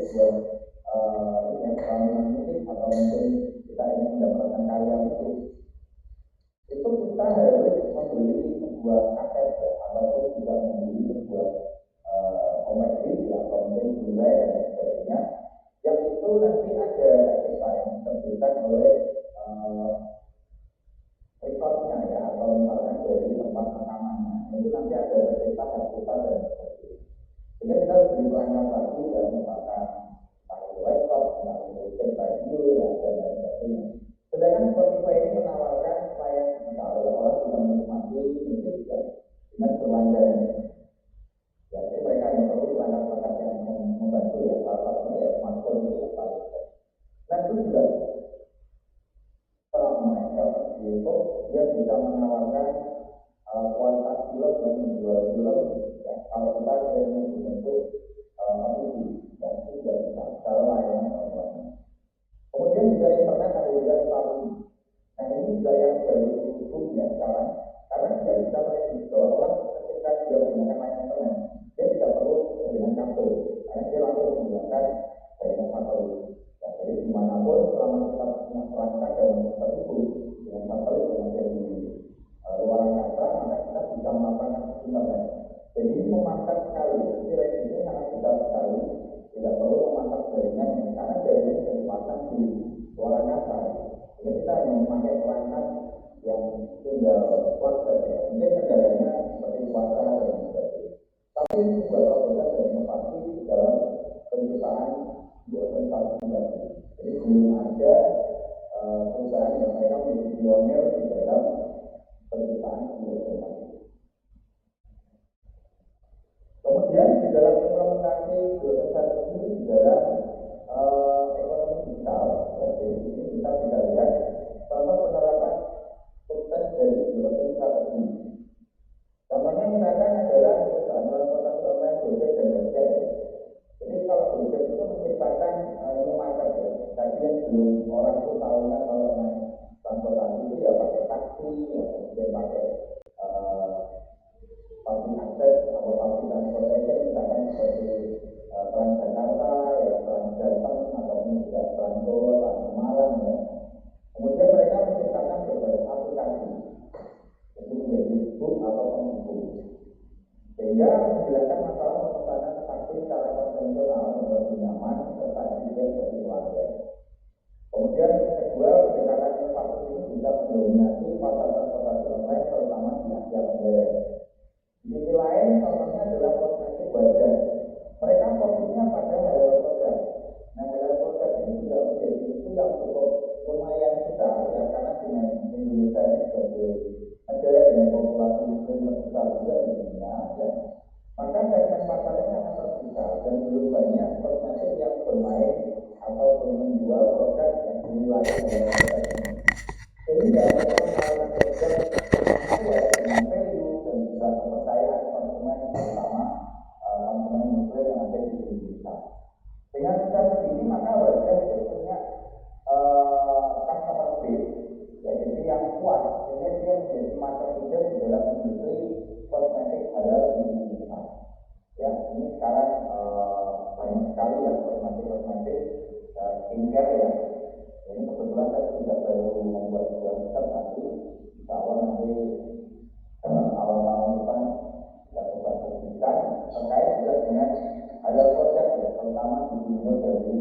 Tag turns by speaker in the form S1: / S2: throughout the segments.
S1: sebuah bangunan musik atau mungkin kita ingin mendapatkan karya musik, itu kita harus membeli sebuah kaset ataupun juga membeli sebuah komedi atau mungkin Blu-ray dan sebagainya, yang itu nanti ada kita yang diterbitkan oleh recordnya ya, atau misalnya dari tempat rekamannya, itu nanti ada cerita dan sebagainya. Sehingga kita harus beli perangkat lagi ya, misalkan laptop, misalkan radio ya, dan lain sebagainya. Sedangkan Spotify ini menawarkan supaya misalnya orang bisa menikmati musik ya, dengan berlangganan. Ya, jadi mereka yang perlu perangkat-perangkat yang membantu ya, salah satunya ya smartphone itu yang paling. Nah itu juga setelah mereka YouTube, dia bisa menawarkan kualitas film yang menjual film. Ya, kalau kita ingin untuk OTT, ya itu juga bisa secara layanan online. Kemudian juga internet ada juga streaming. Nah ini juga yang baru ya sekarang, karena tidak bisa prediksi bahwa orang ketika dia menggunakan layanan internet, dia tidak perlu dengan kartu, karena dia langsung menggunakan jaringan satelit. Ya, jadi dimanapun selama kita punya perangkat dan terhubung dengan satelit yang ada di luar angkasa, maka kita bisa melakukan internet. Jadi ini memantap sekali, jadi resikonya sangat besar sekali. Tidak perlu memantap jaringan, karena jaringan sudah dipasang di luar angkasa. Jadi kita hanya memakai perangkat yang tinggal plug saja. Mungkin kendalanya seperti kuota dan sebagainya. Tapi ini sebuah terobosan dan inovasi dalam penciptaan buatan satu lagi. Jadi belum ada perusahaan yang mereka menjadi pionir di dalam penciptaan buatan satu. Kemudian di dalam implementasi buatan ini di dalam ekonomi digital, jadi ini kita bisa lihat contoh penerapan sukses dari buatan satu ini. Contohnya misalkan adalah perusahaan transportasi online Gojek dan Grab. Jadi kalau Gojek itu menciptakan new market ya, tadi yang belum orang itu tahunya kalau naik transportasi itu ya pakai taksi, ya kemudian pakai public access atau public transportation, misalkan seperti Transjakarta, ya Transjateng, ataupun juga Transjolo, Transmalang ya. Kemudian mereka menciptakan berbagai aplikasi, itu menjadi book atau penghubung, sehingga menghilangkan masalah pemesanan taksi secara konvensional yang lebih nyaman serta efisien bagi pelanggan. Kemudian kedua, pendekatan inovasi ini bisa mendominasi pasar transportasi online terutama di Asia Tenggara. Di sisi lain, contohnya adalah kosmetik wajah. Mereka fokusnya pada halal produk. Nah, halal produk ini juga menjadi isu yang cukup lumayan besar ya, karena dengan Indonesia ini sebagai negara dengan populasi muslim terbesar juga di dunia, ya, maka segmen pasarnya sangat terbuka dan belum banyak kosmetik yang bermain atau menjual produk yang dinilai halal produk ini. Sehingga mereka menawarkan produk dengan value dan juga kepercayaan konsumen, terutama konsumen muslim yang ada di Indonesia. Dengan seperti ini maka warga itu punya customer base, ya, jadi yang kuat, sehingga dia menjadi market leader di dalam industri kosmetik halal di Indonesia. Ya, ini sekarang banyak sekali ya kosmetik skincare ya. Ini kebetulan saya juga baru membuat sebuah riset nanti, insya Allah nanti awal tahun depan kita coba publikkan terkait juga dengan ada produk ya, terutama diundur dari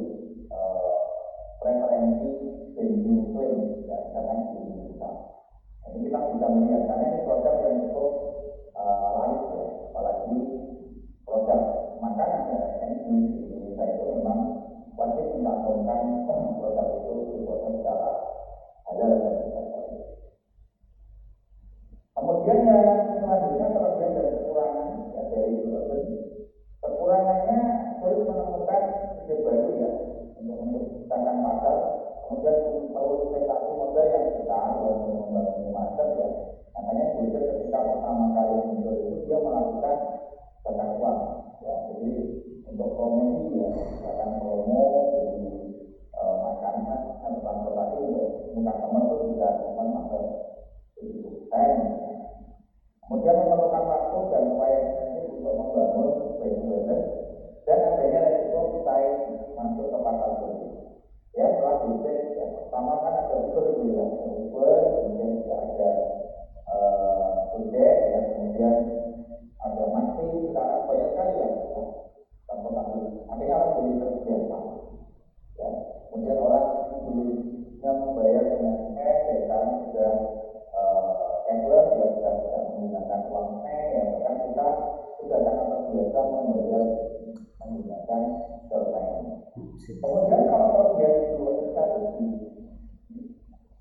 S1: preferensi jenis muslim ya, misalkan di Indonesia. Jadi kita bisa melihat karena ini produk yang cukup laris ya, apalagi produk makanan ya, di Indonesia itu memang wajib mencantumkan produk itu dibuat secara halal dan sebagainya. Kemudian yang selanjutnya kelebihan dan kekurangan ya, dari buatan. Kekurangannya sulit menemukan ide baru ya untuk menciptakan pasar. Kemudian perlu investasi modal yang besar yang membangun market ya. Makanya Gojek ketika pertama kali muncul itu dia melakukan bakar uang ya. Jadi untuk promosi ya, misalkan promo jadi makanan atau transportasi untuk customer itu bisa cuma masuk 70%. Kemudian memerlukan waktu dan upaya intensif untuk membangun brand awareness dan adanya resiko size uang tunai, ya bahkan kita sudah sangat terbiasa membayar menggunakan dompet. Kemudian kalau dia itu strategi,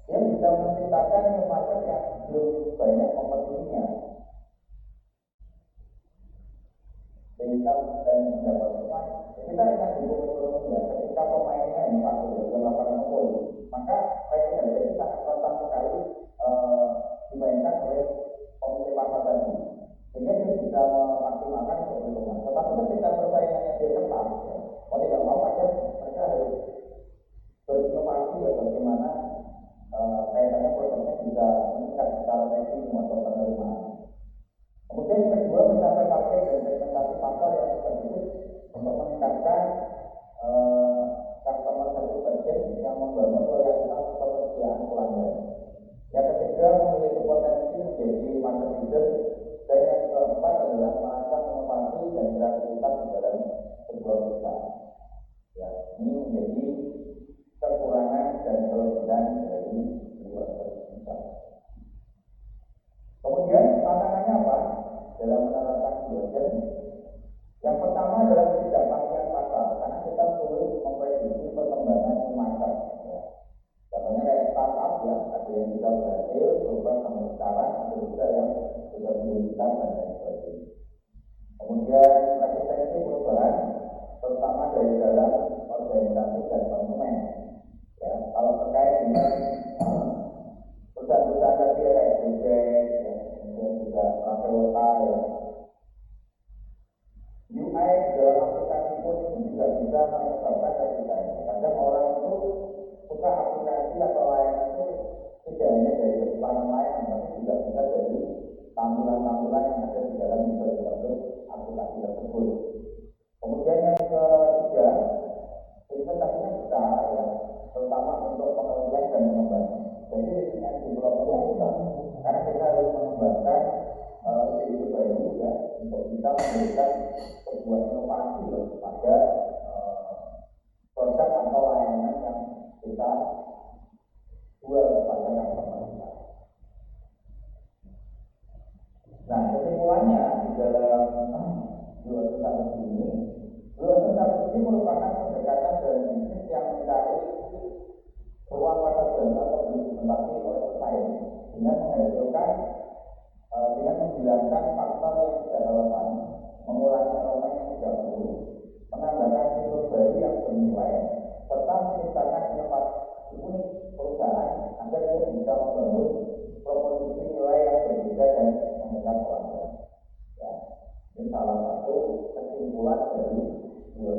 S1: dia bisa menciptakan market yang belum banyak kompetisinya, sehingga dan mendapat pemain. Kita ingat di ekonomi ya, ketika pemainnya ini satu yang melakukan monopoli, maka pricing harga itu sangat rentan sekali dimainkan oleh pemilik pasar tadi, sehingga dia bisa memaksimalkan keuntungan. Tetapi ketika persaingannya dia ketat, ya, mau tidak mau aja mereka harus berinovasi ya bagaimana kaitannya produknya bisa meningkat secara teknis atau penerimaan. Kemudian yang kedua, mencapai target dan segmentasi pasar yang spesifik untuk meningkatkan customer satisfaction yang membangun loyalitas kepersediaan pelanggan. Yang ketiga, memiliki potensi menjadi market leader, dan yang keempat adalah merancang inovasi dan kreativitas di dalam sebuah perusahaan. Ya, ini menjadi kekurangan dan kelebihan dari dua perusahaan. Kemudian tantangannya apa dalam menerapkan biogen? Yang pertama adalah ketidakpastian pasar, karena kita sulit memprediksi perkembangan market. Ya. Contohnya kayak startup ya, ada yang sudah berhasil berubah sampai sekarang, ada juga yang sudah diwujudkan dan lain sebagainya. Kemudian resistensi perubahan, terutama dari dalam organisasi dan konsumen. Ya, kalau terkait dengan perusahaan-perusahaan tadi ya kayak Gojek, ya, kemudian juga Traveloka, ya. UI dalam aplikasi pun itu juga bisa menyebabkan resistensi. Kadang orang itu suka aplikasi atau layanan itu tidak hanya dari kecepatan layanan, tapi juga bisa dari tampilan-tampilan yang ada di dalam user interface aplikasi tersebut. Kemudian yang ketiga, investasinya besar ya, terutama untuk penelitian dan pengembangan. Jadi risiko development besar, karena kita harus mengembangkan ide baru ya, untuk kita memberikan sebuah inovasi pada produk atau layanan yang kita jual kepada customer kita. Nah, kesimpulannya di dalam dua strategi ini merupakan pendekatan dari bisnis yang mencari ruang pasar baru atau ditempati oleh pesaing dengan menghasilkan dengan menghilangkan faktor yang tidak relevan, mengurangi elemen yang tidak perlu, menambahkan fitur baru yang bernilai, serta menciptakan inovasi unik perusahaan agar dia bisa membangun proposisi nilai yang berbeda dan mendekat pelanggan. Ya, ini salah satu kesimpulan dari dua